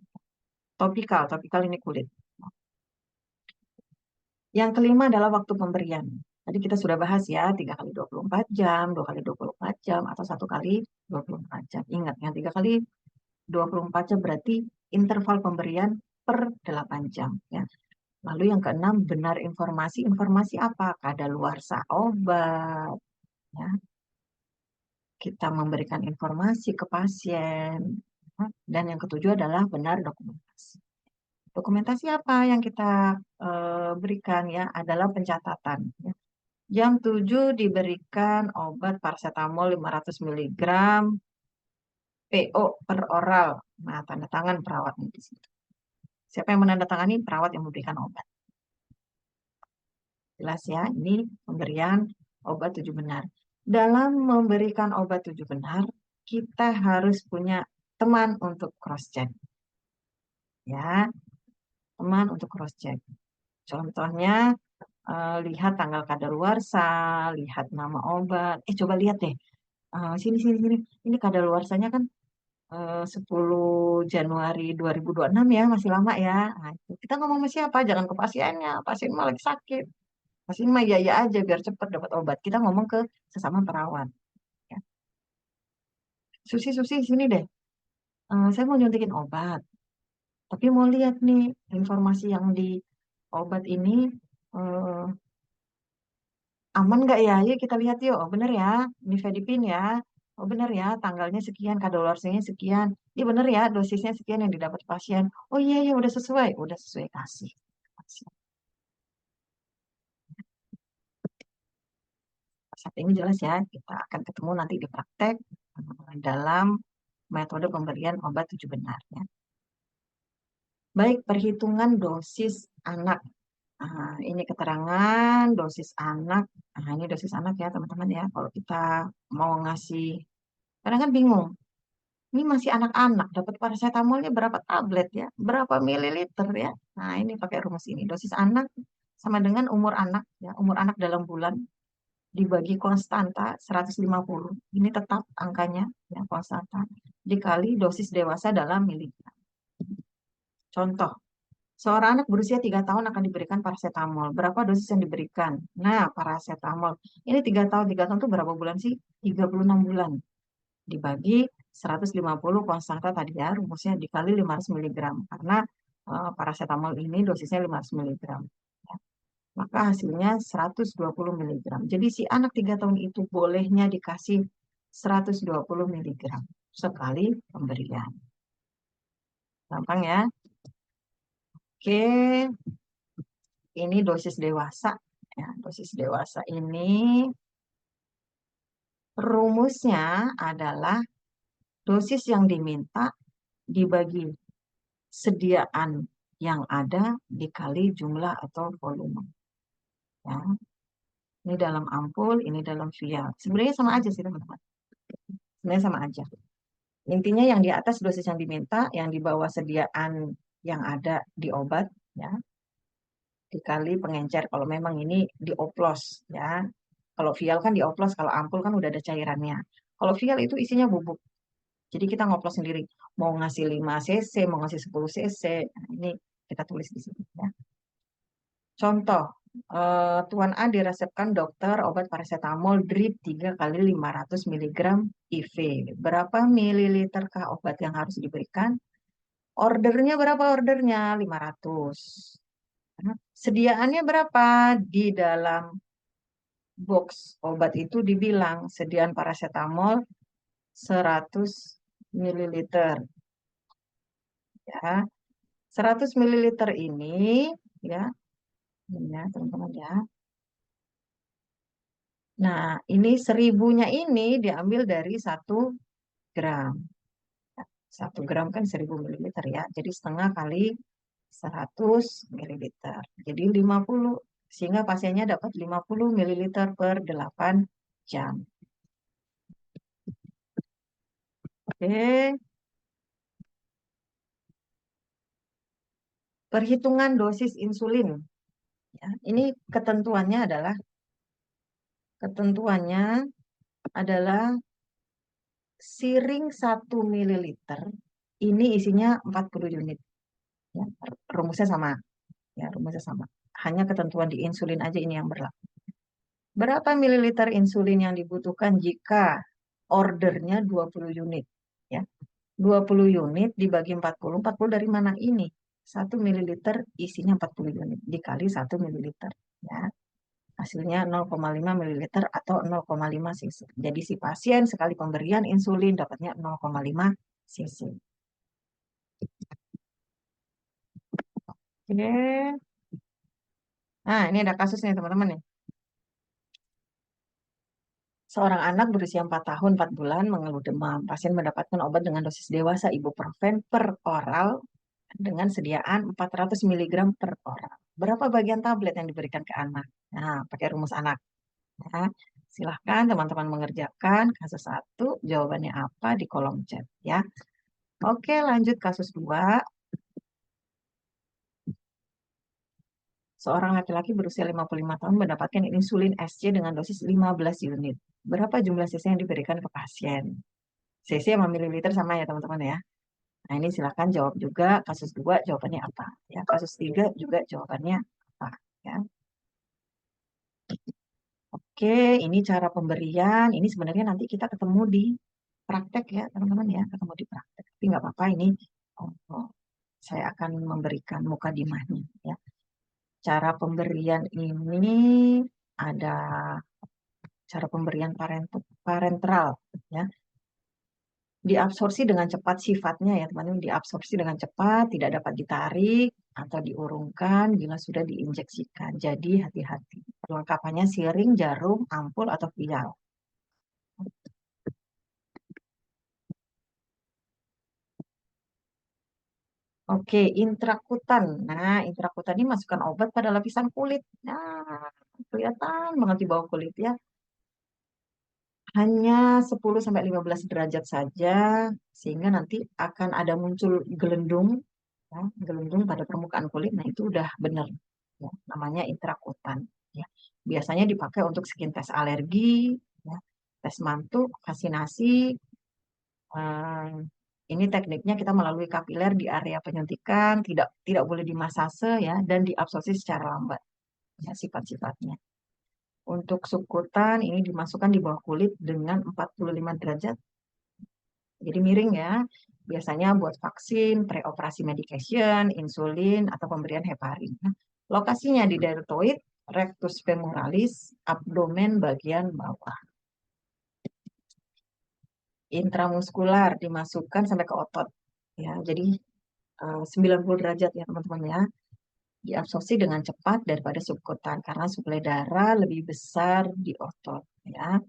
S1: Topikal, topikal ini kulit. Yang kelima adalah waktu pemberian. Tadi kita sudah bahas ya, 3 kali 24 jam, 2 kali 24 jam, atau 1 kali 24 jam. Ingat, yang 3 kali 24 jam berarti interval pemberian per 8 jam. Ya. Lalu yang keenam, benar informasi. Informasi apa? Kadaluarsa obat. Ya. Kita memberikan informasi ke pasien. Ya. Dan yang ketujuh adalah benar dokumentasi. Dokumentasi apa yang kita berikan ya adalah pencatatan. Ya. Jam 7 diberikan obat paracetamol 500 mg PO per oral. Nah, tanda tangan perawatnya di situ. Siapa yang menandatangani? Perawat yang memberikan obat. Jelas ya, ini pemberian obat tujuh benar. Dalam memberikan obat tujuh benar, kita harus punya teman untuk cross-check. Ya, teman untuk cross-check. Contohnya, lihat tanggal kadaluarsa, lihat nama obat. Coba lihat deh. Sini, sini, sini. Ini kadaluarsanya kan 10 Januari 2026 ya, masih lama ya. Nah, kita ngomong sama siapa? Jangan ke pasiennya. Pasien malah lagi sakit. Pasien mah ya aja biar cepat dapat obat. Kita ngomong ke sesama perawat. Ya. Susi, Susi, sini deh. Saya mau nyuntikin obat. Tapi mau lihat nih informasi yang di obat ini eh, aman nggak ya? Yuk kita lihat yuk. Oh, bener ya, nifedipin ya. Oh bener ya, tanggalnya sekian, kadaluarsanya sekian. Iya bener ya, dosisnya sekian yang didapat pasien. Oh iya ya, udah sesuai kasih. Saat ini jelas ya, kita akan ketemu nanti di praktek dalam metode pemberian obat tujuh benar ya. Baik, perhitungan dosis anak. Ini keterangan dosis anak. Ini dosis anak ya teman-teman ya. Kalau kita mau ngasih, kadang kan bingung. Ini masih anak-anak, dapat paracetamolnya berapa tablet ya, berapa mililiter ya. Nah, ini pakai rumus ini. Dosis anak sama dengan umur anak ya, umur anak dalam bulan dibagi konstanta 150. Ini tetap angkanya ya, konstanta dikali dosis dewasa dalam miligram. Contoh, seorang anak berusia 3 tahun akan diberikan paracetamol. Berapa dosis yang diberikan? Nah, paracetamol. Ini 3 tahun. 3 tahun itu berapa bulan sih? 36 bulan. Dibagi 150 konstanta tadi ya, rumusnya dikali 500 mg. Karena paracetamol ini dosisnya 500 mg. Ya. Maka hasilnya 120 mg. Jadi si anak 3 tahun itu bolehnya dikasih 120 mg sekali pemberian. Gampang ya? Oke, ini dosis dewasa. Ya, dosis dewasa ini rumusnya adalah dosis yang diminta dibagi sediaan yang ada dikali jumlah atau volume. Ya, ini dalam ampul, ini dalam vial. Sebenarnya sama aja sih teman-teman. Sebenarnya sama aja. Intinya yang di atas dosis yang diminta, yang di bawah sediaan yang ada di obat, ya, dikali pengencer. Kalau memang ini dioplos, ya. Kalau vial kan dioplos, kalau ampul kan udah ada cairannya. Kalau vial itu isinya bubuk. Jadi kita ngoplos sendiri. Mau ngasih 5 cc, mau ngasih 10 cc. Nah, ini kita tulis di sini, ya. Contoh, Tuan A diresepkan dokter obat paracetamol drip 3 kali 500 mg IV. Berapa mililiterkah obat yang harus diberikan? Ordernya berapa ordernya? 500. Sediaannya berapa? Di dalam box obat itu dibilang sediaan paracetamol 100 mililiter. Ya, 100 mililiter ini ya, ini ya teman-teman ya. Nah, ini 1000-nya ini diambil dari 1 gram. 1 gram kan 1000 mililiter ya. Jadi setengah kali 100 mililiter. Jadi 50. Sehingga pasiennya dapat 50 mililiter per 8 jam. Oke. Perhitungan dosis insulin. Ya, ini ketentuannya adalah Ketentuannya adalah siring 1 ml ini isinya 40 unit. Ya, rumusnya sama. Ya, rumusnya sama. Hanya ketentuan di insulin aja ini yang berlaku. Berapa mililiter insulin yang dibutuhkan jika ordernya 20 unit? Ya, 20 unit dibagi 40. 40 dari mana ini? 1 ml isinya 40 unit dikali 1 ml. Ya, hasilnya 0,5 mililiter atau 0,5 cc. Jadi si pasien sekali pemberian insulin dapatnya 0,5 cc. Oke. Nah, ini ada kasus nih teman-teman nih. Seorang anak berusia 4 tahun 4 bulan mengeluh demam. Pasien mendapatkan obat dengan dosis dewasa ibuprofen per oral dengan sediaan 400 mg per oral. Berapa bagian tablet yang diberikan ke anak? Nah, pakai rumus anak. Ya, silahkan teman-teman mengerjakan kasus 1, jawabannya apa di kolom chat ya. Oke, lanjut kasus 2. Seorang laki-laki berusia 55 tahun mendapatkan insulin SC dengan dosis 15 unit. Berapa jumlah cc yang diberikan ke pasien? Cc sama mililiter sama ya teman-teman ya. Nah, ini silahkan jawab juga. Kasus 2 jawabannya apa? Ya, kasus 3 juga jawabannya apa? Ya. Oke, ini cara pemberian. Ini sebenarnya nanti kita ketemu di praktek ya teman-teman ya. Ketemu di praktek. Tapi nggak apa-apa ini. Oh, saya akan memberikan mukadimahnya ya. Cara pemberian ini ada cara pemberian parenteral ya. Diabsorpsi dengan cepat sifatnya ya teman-teman, diabsorpsi dengan cepat, tidak dapat ditarik atau diurungkan bila sudah diinjeksikan. Jadi hati-hati. Perlengkapannya siring, jarum, ampul atau vial. Oke, intrakutan. Nah, intrakutan ini masukkan obat pada lapisan kulit. Nah, kelihatan banget di bawah kulit ya. Hanya 10-15 derajat saja, sehingga nanti akan ada muncul gelendung, ya, gelendung pada permukaan kulit. Nah, itu udah benar, ya, namanya intrakutan. Ya. Biasanya dipakai untuk skin test alergi, ya, tes mantuk, vaksinasi. eh, ini tekniknya kita melalui kapiler di area penyuntikan, tidak boleh dimasase, ya, dan diabsorpsi secara lambat. Ya, sifat-sifatnya. Untuk sukutan ini dimasukkan di bawah kulit dengan 45 derajat. Jadi miring ya. Biasanya buat vaksin, preoperasi medication, insulin, atau pemberian heparin. Nah, lokasinya di deltoid, rectus femoralis, abdomen bagian bawah. Intramuskular dimasukkan sampai ke otot. Ya, jadi 90 derajat ya teman-teman ya. Diabsorpsi dengan cepat daripada subkutan karena suplai darah lebih besar di otot ya.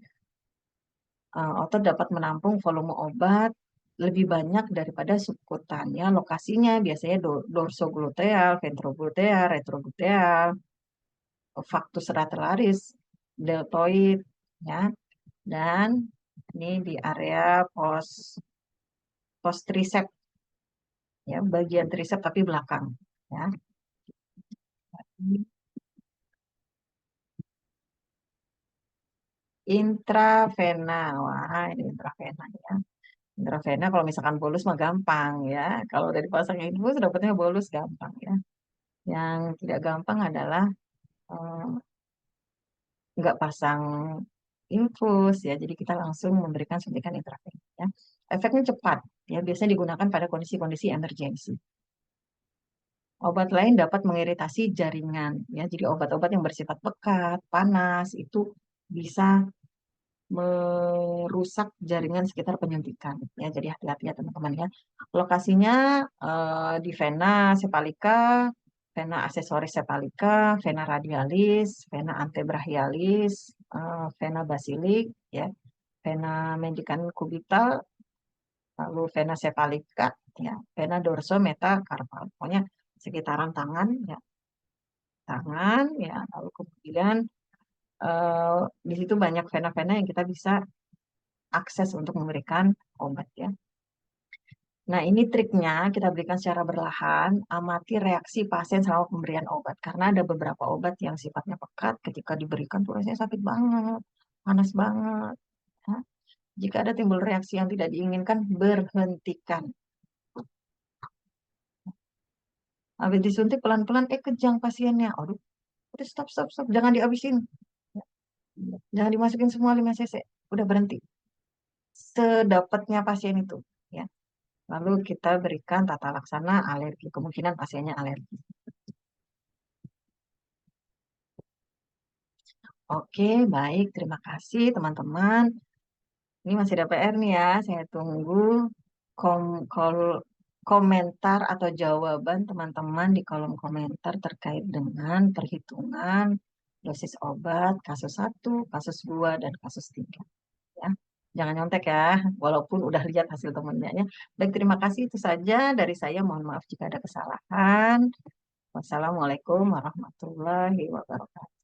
S1: Otot dapat menampung volume obat lebih banyak daripada subkutannya. Lokasinya biasanya dorsogluteal, ventrogluteal, retrogluteal, factus lateralis, deltoid, ya. Dan ini di area post tricep, ya, bagian tricep tapi belakang, ya. Intravena, wah ini intravena ya. Intravena kalau misalkan bolus mah gampang ya. Kalau dari pasang infus dapatnya bolus gampang ya. Yang tidak gampang adalah eh, nggak pasang infus ya. Jadi kita langsung memberikan suntikan intravena ya. Efeknya cepat ya. Biasanya digunakan pada kondisi-kondisi emergensi. Obat lain dapat mengiritasi jaringan ya. Jadi obat-obat yang bersifat pekat, panas itu bisa merusak jaringan sekitar penyuntikan ya. Jadi hati-hati ya teman-teman ya. Lokasinya di vena sepalika, vena aksesoris sepalika, vena radialis, vena antebrachialis, vena basilik ya, vena medican cubital, lalu vena sepalika ya, vena dorsometacarpal. Pokoknya sekitaran tangan ya, tangan ya, lalu kemudian di situ banyak vena-vena yang kita bisa akses untuk memberikan obat ya. Nah, ini triknya kita berikan secara berlahan, amati reaksi pasien selama pemberian obat. Karena ada beberapa obat yang sifatnya pekat, ketika diberikan tuh rasanya sakit banget. panas banget. Ya. Jika ada timbul reaksi yang tidak diinginkan, berhentikan. Habis disuntik pelan-pelan, kejang pasiennya. Aduh, udah stop, stop, stop. Jangan dihabisin. Ya. Jangan dimasukin semua 5 cc. Udah berhenti. Sedapatnya pasien itu. Ya. Lalu kita berikan tata laksana alergi. Kemungkinan pasiennya alergi. Oke, baik. Terima kasih teman-teman. Ini masih ada PR nih ya. Saya tunggu kol komentar atau jawaban teman-teman di kolom komentar terkait dengan perhitungan dosis obat kasus 1, kasus 2, dan kasus 3. Ya. Jangan nyontek ya, walaupun udah lihat hasil temennya ya. Baik, terima kasih. Itu saja dari saya. Mohon maaf jika ada kesalahan. Wassalamualaikum warahmatullahi wabarakatuh.